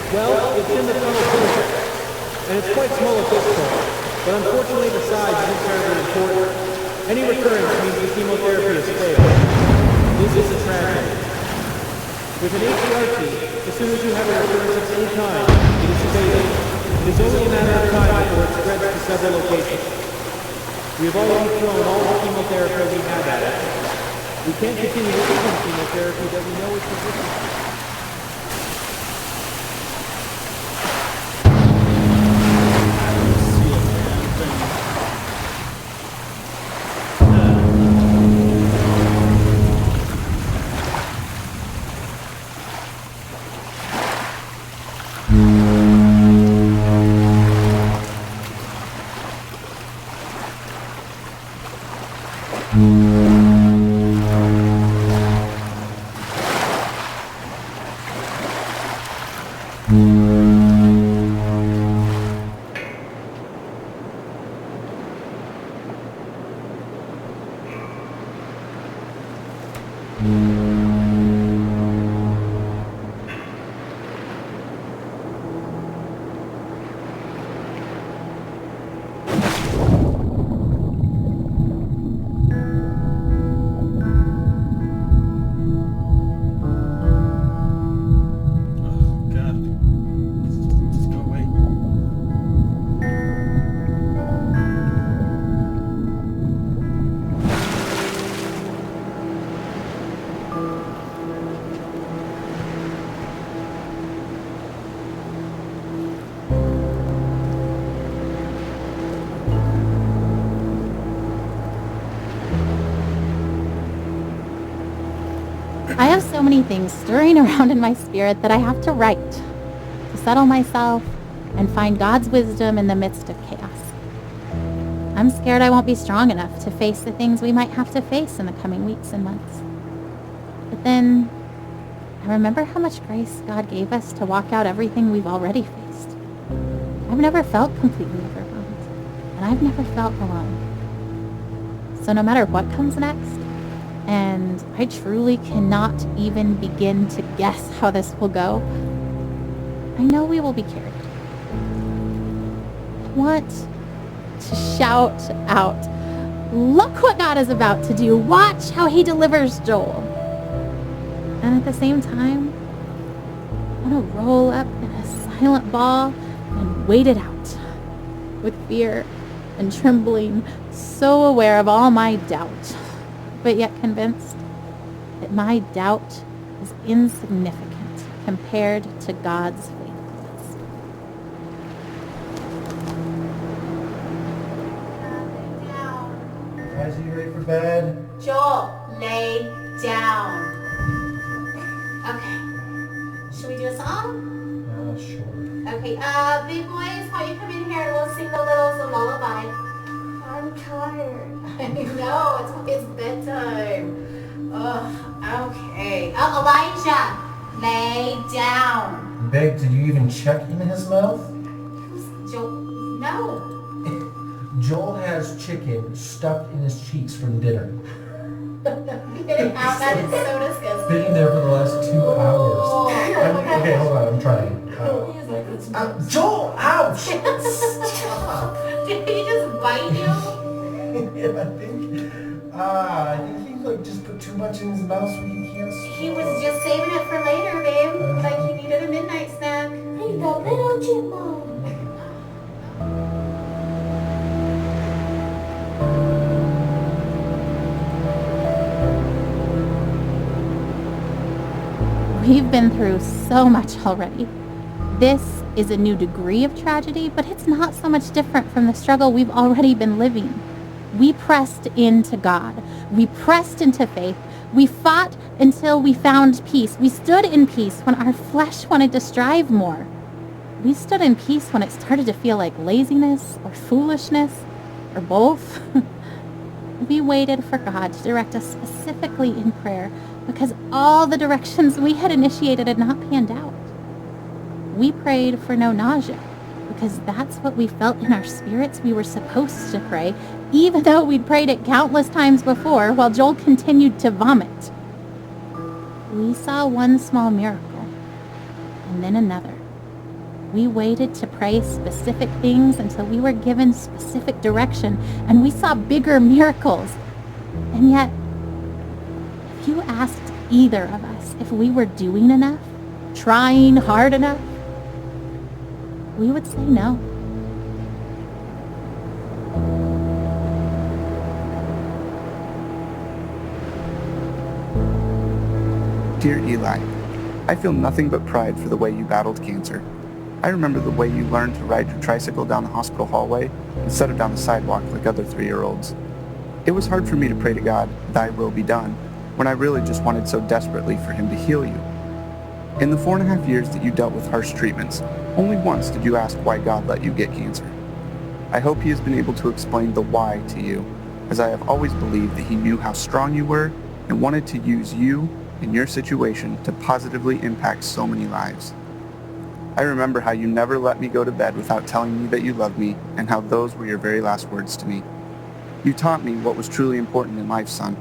Well, it's in the frontal cortex, and it's quite small at this point, but unfortunately the size isn't terribly important. Any recurrence means the chemotherapy has failed. This is a tragedy. With an HERT, as soon as you have a recurrence of any kind, it is fatal. It is only a matter of time before it spreads to several locations. We have already thrown all the chemotherapy we have at it. We can't continue to give chemotherapy that we know is resistant. I have so many things stirring around in my spirit that I have to write to settle myself and find God's wisdom in the midst of chaos. I'm scared I won't be strong enough to face the things we might have to face in the coming weeks and months. But then I remember how much grace God gave us to walk out everything we've already faced. I've never felt completely overwhelmed, and I've never felt alone. So no matter what comes next, and I truly cannot even begin to guess how this will go, I know we will be carried. I want to shout out, look what God is about to do. Watch how he delivers Joel. And at the same time, I want to roll up in a silent ball and wait it out with fear and trembling, so aware of all my doubt, but yet convinced that my doubt is insignificant compared to God's faithfulness. Lay down. Guys, are you ready for bed? Joel, lay down. Okay. Should we do a song? Sure. Okay, big boys, why don't you come in here and we'll sing the littles a lullaby. I'm tired. I know, it's bedtime. Ugh, okay. Elijah, lay down. Babe, did you even check in his mouth? Who's Joel? No. Joel has chicken stuck in his cheeks from dinner. Get it out, that is so disgusting. Been there for the last 2 hours. Okay, hold on, I'm trying. Joel, ouch! Stop! Did he just bite you? Yeah, I think he like just put too much in his mouth so he can't swallow. He was just saving it for later, babe. Like he needed a midnight snack. Hey, the little chipmunk. We've been through so much already. This is a new degree of tragedy, but it's not so much different from the struggle we've already been living. We pressed into God. We pressed into faith. We fought until we found peace. We stood in peace when our flesh wanted to strive more. We stood in peace when it started to feel like laziness or foolishness or both. We waited for God to direct us specifically in prayer because all the directions we had initiated had not panned out. We prayed for no nausea because that's what we felt in our spirits we were supposed to pray, even though we'd prayed it countless times before while Joel continued to vomit. We saw one small miracle, and then another, We waited to pray specific things until we were given specific direction, and we saw bigger miracles. And yet, if you asked either of us if we were doing enough, trying hard enough, we would say no. Dear Eli, I feel nothing but pride for the way you battled cancer. I remember the way you learned to ride your tricycle down the hospital hallway instead of down the sidewalk like other 3-year-olds. It was hard for me to pray to God, "Thy will be done," when I really just wanted so desperately for him to heal you. In the 4.5 years that you dealt with harsh treatments, only once did you ask why God let you get cancer. I hope he has been able to explain the why to you, as I have always believed that he knew how strong you were and wanted to use you in your situation to positively impact so many lives. I remember how you never let me go to bed without telling me that you loved me and how those were your very last words to me. You taught me what was truly important in life, son.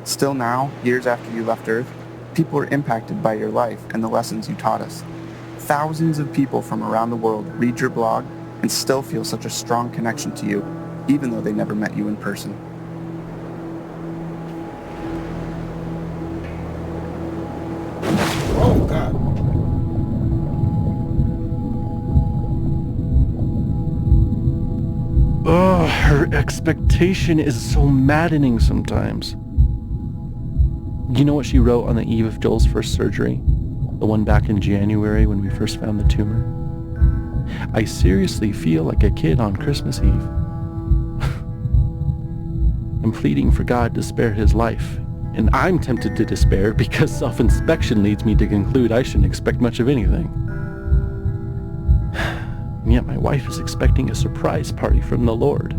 Still now, years after you left Earth, people are impacted by your life and the lessons you taught us. Thousands of people from around the world read your blog and still feel such a strong connection to you, even though they never met you in person. Oh, God. Oh, her expectation is so maddening sometimes. You know what she wrote on the eve of Joel's first surgery? The one back in January when we first found the tumor? I seriously feel like a kid on Christmas Eve. I'm pleading for God to spare his life, and I'm tempted to despair because self-inspection leads me to conclude I shouldn't expect much of anything. And yet my wife is expecting a surprise party from the Lord,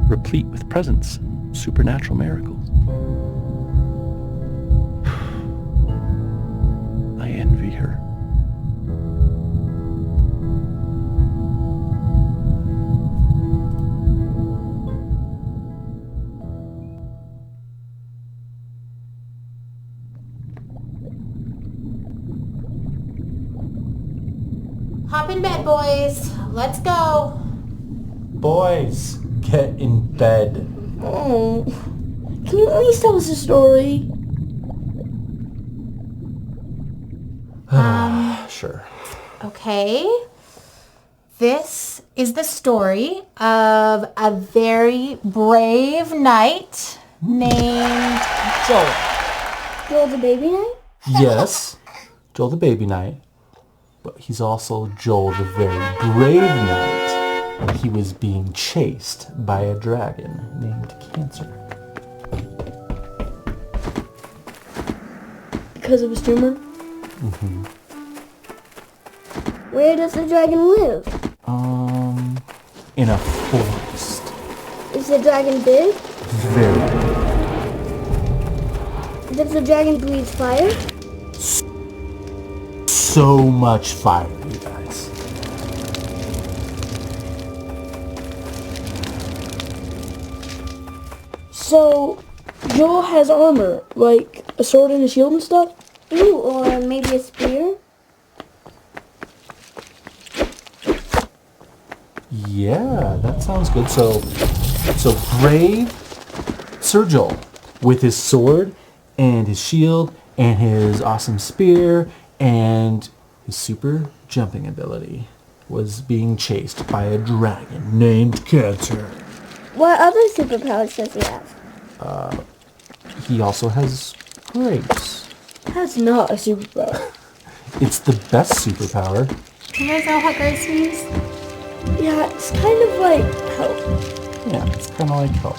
replete with presents and supernatural miracles. I envy her. Hop in bed, boys. Let's go. Boys, get in bed. Oh, can you at least tell us a story? Sure. Okay. This is the story of a very brave knight named Joel. Joel the baby knight? Yes, Joel the baby knight. But he's also Joel the very brave knight. And he was being chased by a dragon named Cancer. Because of his tumor? Mm-hmm. Where does the dragon live? In a forest. Is the dragon big? Very big. Does the dragon breathe fire? So much fire, you guys. So, Joel has armor, like a sword and a shield and stuff? Ooh, or maybe a spear? Yeah, that sounds good. So brave Sir Joel with his sword and his shield and his awesome spear and his super jumping ability was being chased by a dragon named Cancer. What other superpowers does he have? He also has grace. That's not a superpower. It's the best superpower. Do you guys know what grace means? Yeah, it's kind of like help. Yeah, it's kind of like help.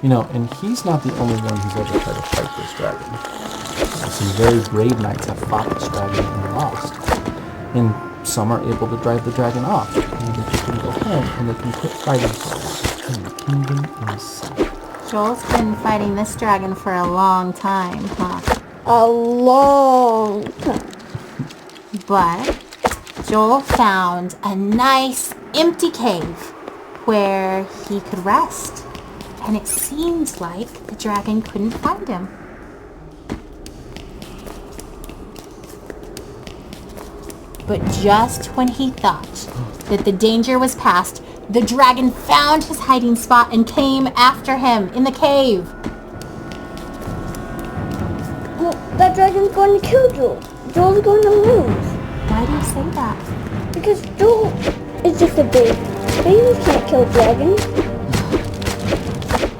You know, and he's not the only one who's ever tried to fight this dragon. Some very brave knights have fought this dragon and lost. And some are able to drive the dragon off. And they can go home and they can quit fighting for it. And the kingdom is safe. Joel's been fighting this dragon for a long time, huh? A long time. But Joel found a nice empty cave where he could rest. And it seemed like the dragon couldn't find him. But just when he thought that the danger was past, the dragon found his hiding spot and came after him in the cave. Well, that dragon's going to kill Joel. Joel's going to lose. Why do you say that? Because Joel is just a baby. Babies can't kill dragons.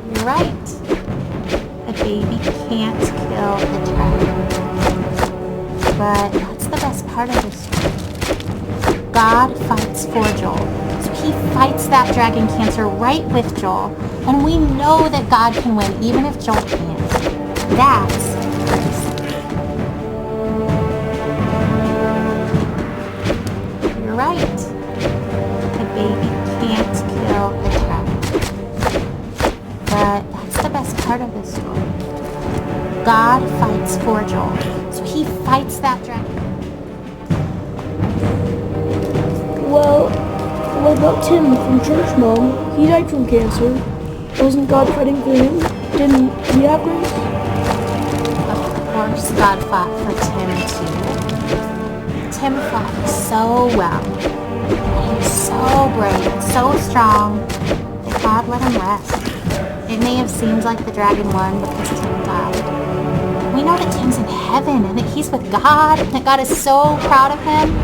You're right. A baby can't kill a dragon. But that's the best part of this story. God fights for Joel. So he fights that dragon cancer right with Joel. And we know that God can win even if Joel can't. That's pretty sick. You're right. A baby can't kill a dragon. But that's the best part of this story. God fights for Joel. So he fights that dragon. Well, what about Tim from Church Mom? He died from cancer. Wasn't God fighting for him? Didn't he have grace? Of course God fought for Tim too. Tim fought so well. And he was so brave, so strong, that God let him rest. It may have seemed like the dragon won because Tim died. We know that Tim's in heaven and that he's with God and that God is so proud of him.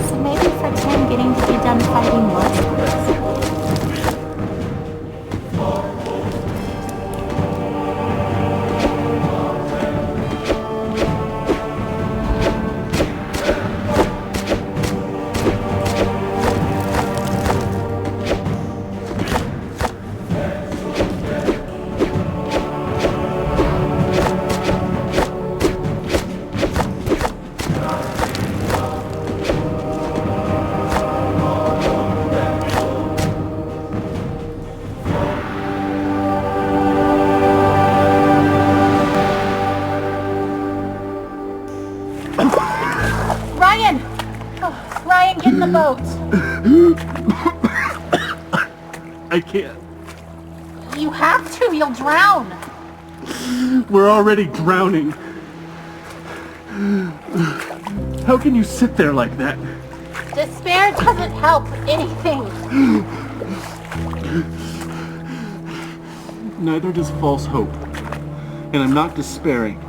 So maybe for Tim, getting to be done fighting was nice. Ryan! Oh, Ryan, get in the boat. I can't. You have to, you'll drown. We're already drowning. How can you sit there like that? Despair doesn't help anything. Neither does false hope. And I'm not despairing.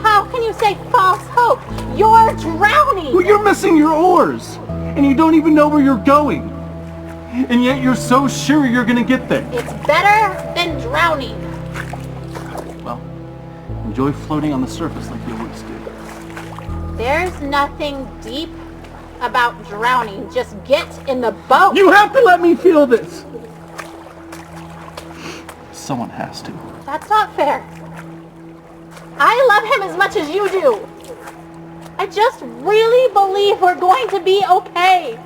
How can you say false hope? You're drowning! Well, you're missing your oars! And you don't even know where you're going! And yet you're so sure you're gonna get there! It's better than drowning. Well, enjoy floating on the surface like you always do. There's nothing deep about drowning. Just get in the boat. You have to let me feel this! Someone has to. That's not fair. I love him as much as you do. I just really believe we're going to be okay.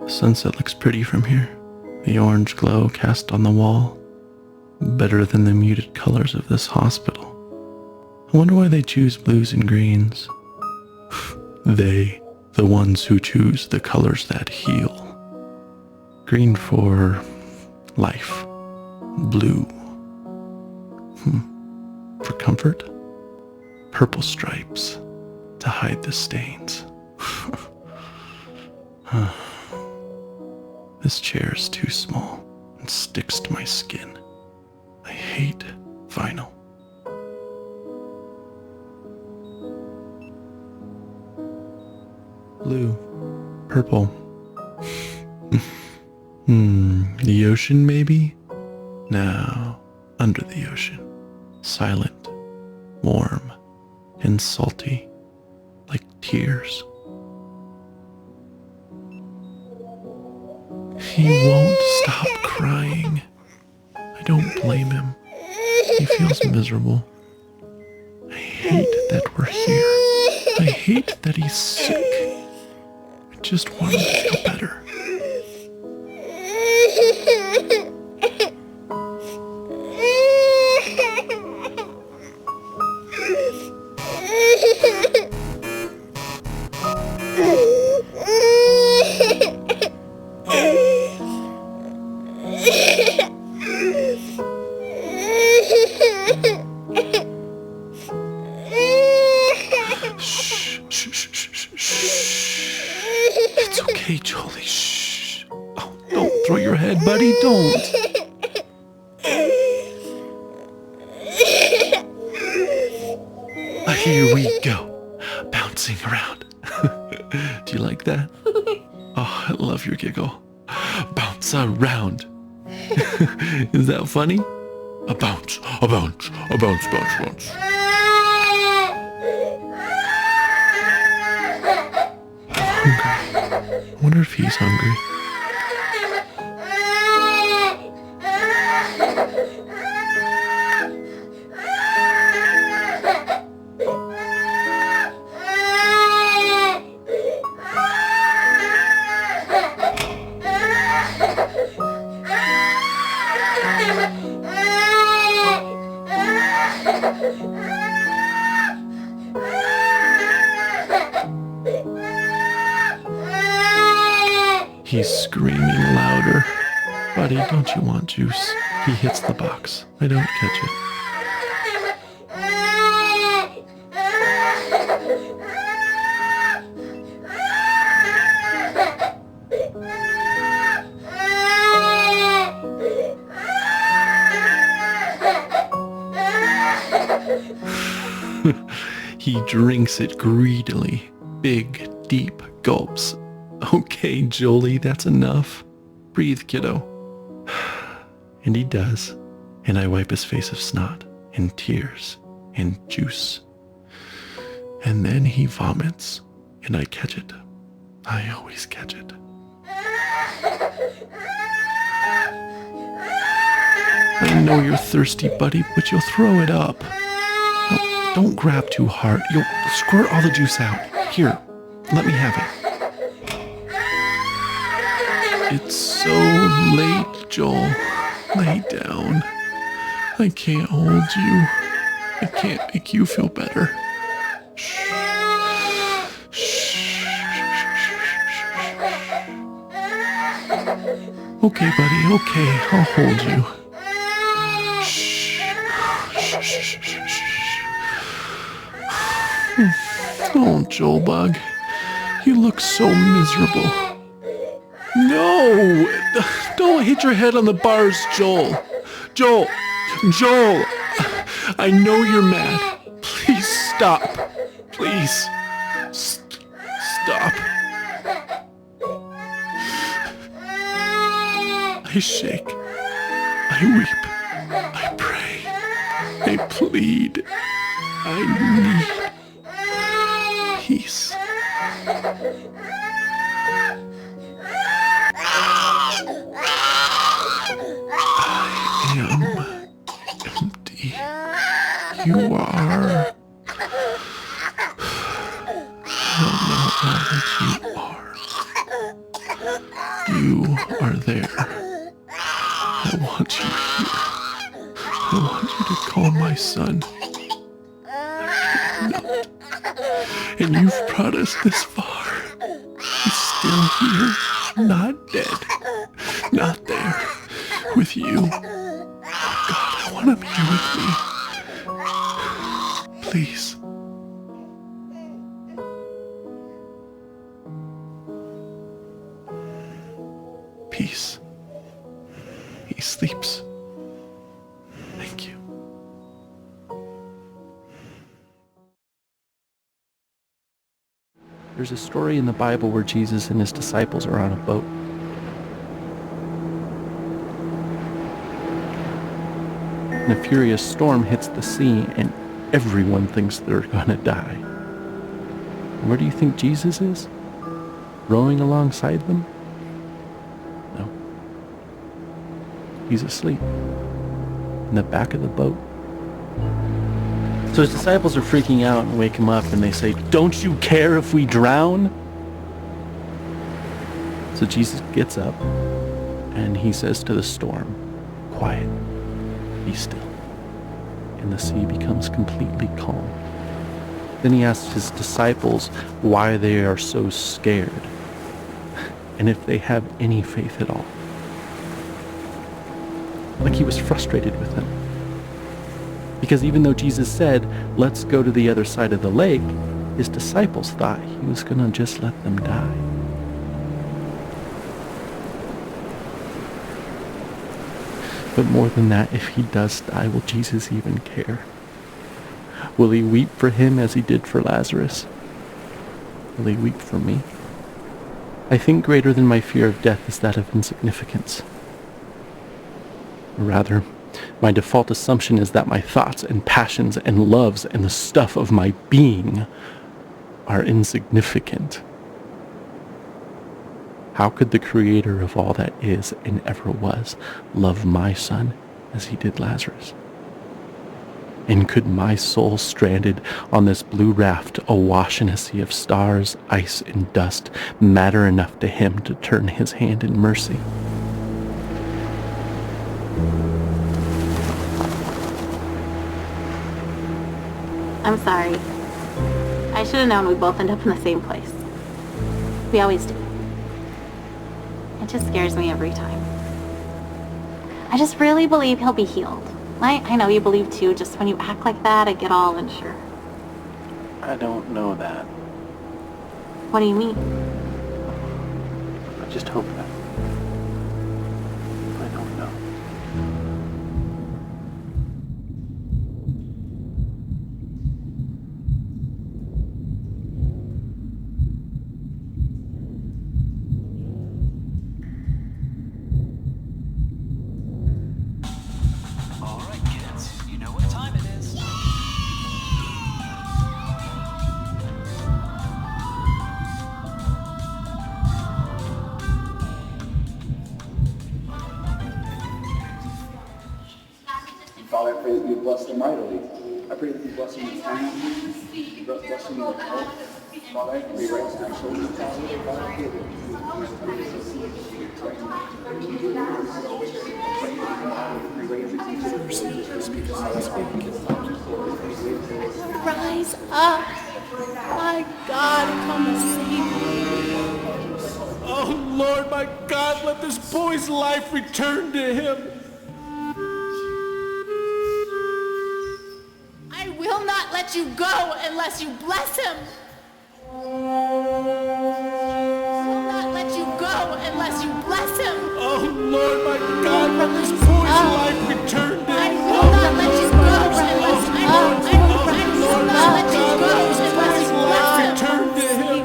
The sunset looks pretty from here. The orange glow cast on the wall. Better than the muted colors of this hospital. I wonder why they choose blues and greens. They, the ones who choose the colors that heal. Green for life. Blue. For comfort. Purple stripes to hide the stains. This chair is too small and sticks to my skin. I hate vinyl. blue, purple. The ocean maybe? No, under the ocean. Silent, warm, and salty, like tears. He won't stop crying. I don't blame him. He feels miserable. I hate that we're here. I hate that he's sick. I just want him to feel better. It's okay, Jolie. Shh. Oh, don't throw your head, buddy. Don't. Here we go. Bouncing around. Do you like that? Oh, I love your giggle. Bounce around. Is that funny? A bounce, a bounce, a bounce, bounce, bounce. Hungry. I wonder if he's hungry. He's screaming louder. Buddy, don't you want juice? He hits the box. I don't catch it. He drinks it greedily. Big, deep gulps. Okay, Jolie, that's enough. Breathe, kiddo. And he does. And I wipe his face of snot and tears and juice. And then he vomits. And I catch it. I always catch it. I know you're thirsty, buddy, but you'll throw it up. No, don't grab too hard. You'll squirt all the juice out. Here, let me have it. It's so late, Joel. Lay down. I can't hold you. I can't make you feel better. Shh. Shh. Okay, buddy, okay. I'll hold you. Shh. Oh, Joel Bug. You look so miserable. No! Don't hit your head on the bars, Joel. Joel! I know you're mad. Please stop. Please. Stop. I shake. I weep. I pray. I plead. I need peace. I am empty. You are. I don't know that you are there. I want you here. I want you to call my son. I cannot. And you've brought us this far. He's still here, not dead, not there, with you. Oh God, I want him here with me. Please. Peace. He sleeps. Thank you. There's a story in the Bible where Jesus and his disciples are on a boat. And a furious storm hits the sea, and everyone thinks they're gonna die. And where do you think Jesus is? Rowing alongside them? No. He's asleep in the back of the boat. So his disciples are freaking out and wake him up, and they say, "Don't you care if we drown?" So Jesus gets up and he says to the storm, "Quiet, be still." And the sea becomes completely calm. Then he asks his disciples why they are so scared and if they have any faith at all. Like he was frustrated with them. Because even though Jesus said, "Let's go to the other side of the lake," his disciples thought he was going to just let them die. But more than that, if he does die, will Jesus even care? Will he weep for him as he did for Lazarus? Will he weep for me? I think greater than my fear of death is that of insignificance. Or rather, my default assumption is that my thoughts and passions and loves and the stuff of my being are insignificant. How could the creator of all that is and ever was love my son as he did Lazarus? And could my soul stranded on this blue raft awash in a sea of stars, ice, and dust matter enough to him to turn his hand in mercy? I'm sorry. I should have known we'd both end up in the same place. We always do. It just scares me every time. I just really believe he'll be healed. I know you believe too, just when you act like that, I get all unsure. I don't know that. What do you mean? I just hope that. I don't know. Father, I pray that you bless them mightily. I pray that you bless them with finances, you bless them with health. Father, I pray right now, children, Father, Father, give it. Rise up. My God, come and save me. Oh Lord, my God, let this boy's life return to him. I will not let you go unless you bless him. I will not let you go unless you bless him. Oh Lord, my God, let this boy's life return to him. I will not let you go unless I will not let you go unless you bless him. Return to him.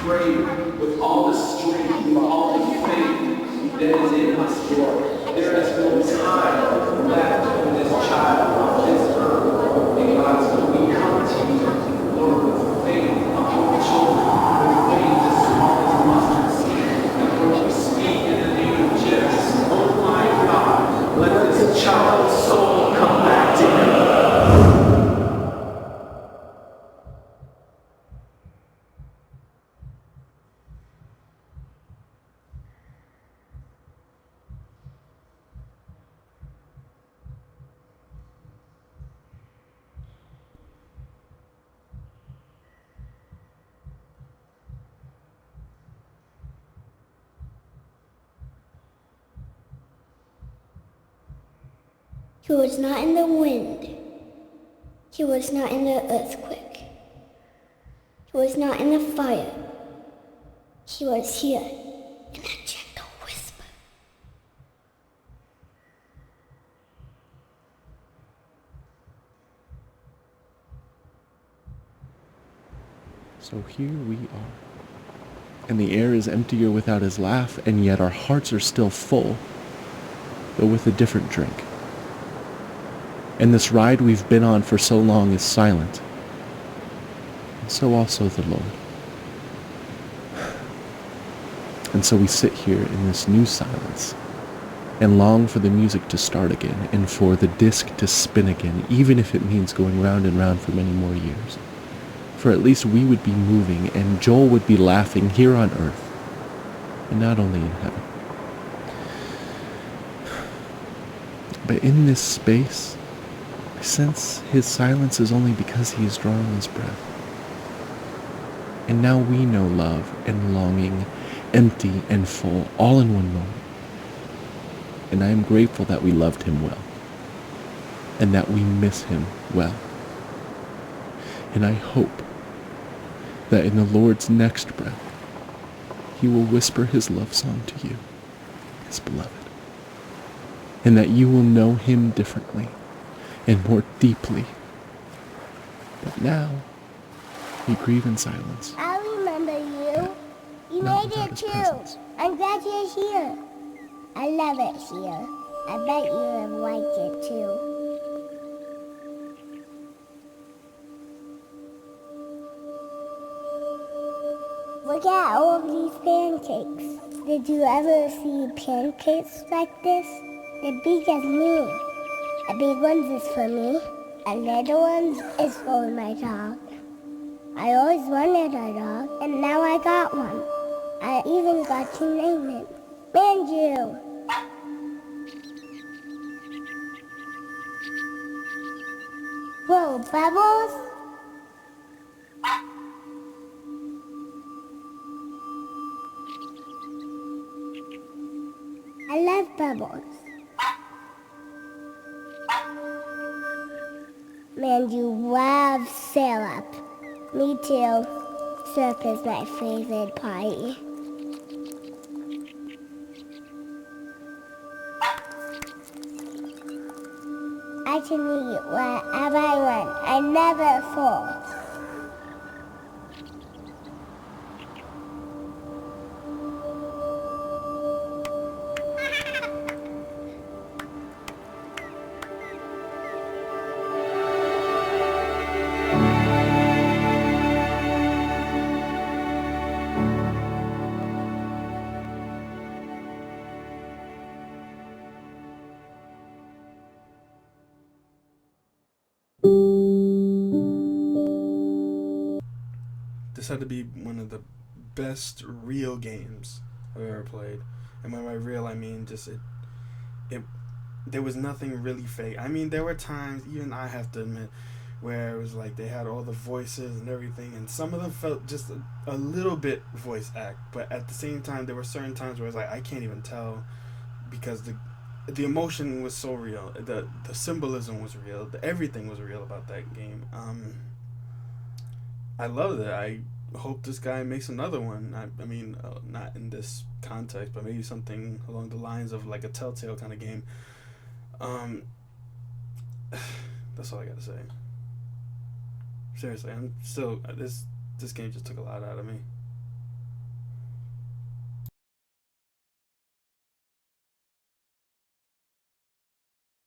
Pray with all the strength, with all the faith that is in us, Lord. There is no time left for this child on this earth. And God, so we come to you, Lord, with faith upon the children, with faith as small as a mustard seed. And Lord, we speak in the name of Jesus. Oh my God, let this child's soul come back to him. He was not in the wind. He was not in the earthquake. He was not in the fire. He was here in a gentle whisper. So here we are. And the air is emptier without his laugh, and yet our hearts are still full, though with a different drink. And this ride we've been on for so long is silent, and so also the Lord. And so we sit here in this new silence, and long for the music to start again, and for the disc to spin again, even if it means going round and round for many more years. For at least we would be moving, and Joel would be laughing here on earth, and not only in heaven. But in this space, I sense his silence is only because he is drawing his breath. And now we know love and longing, empty and full, all in one moment. And I am grateful that we loved him well, and that we miss him well. And I hope that in the Lord's next breath, he will whisper his love song to you, his beloved, and that you will know him differently and more deeply. But now, we grieve in silence. I remember you. You Not made without it his too. presence. I'm glad you're here. I love it here. I bet you have liked it too. Look at all these pancakes. Did you ever see pancakes like this? They're big as me. The big ones is for me. The little ones is for my dog. I always wanted a dog, and now I got one. I even got to name it. Manju. Whoa, Bubbles? I love Bubbles. Manju loves syrup. Me too. Syrup is my favorite party. I can eat whatever I want. I never fall. This had to be one of the best real games I've ever played. And when by real, I mean just it there was nothing really fake. I mean, there were times, even I have to admit, where it was like they had all the voices and everything, and some of them felt just a little bit voice act. But at the same time, there were certain times where it's like I can't even tell, because the emotion was so real, the symbolism was real, everything was real about that game. I loved it. I hope this guy makes another one. I mean, not in this context, but maybe something along the lines of like a Telltale kind of game. That's all I gotta say. Seriously, I'm still this game just took a lot out of me.